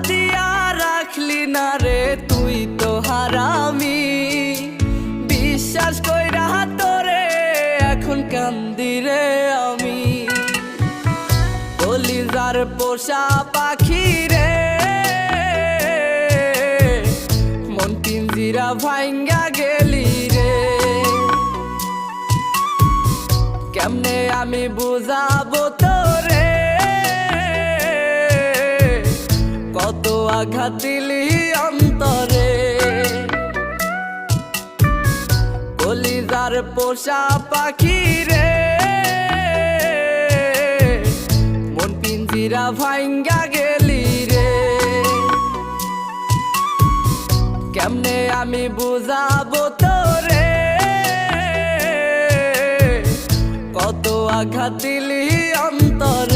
দিয়া রাখলি না রে তুই তো হারামি। বিশ্বাস কইরা তোরে এখন কান্দি রে আমি। কলিজার পোষা পাখি রে মন পিঞ্জিরা ভাঙ্গা গেলি রে। কেমনে আমি বুঝাবো তোরে কত আঘাত দিলি অন্তরে। কলিজার পোষা পাখি রে মন পিঞ্জিরা ভাঙ্গা গেলি রে। কেমনে আমি বুঝাবো তোরে কত আঘাত দিলি অন্তরে।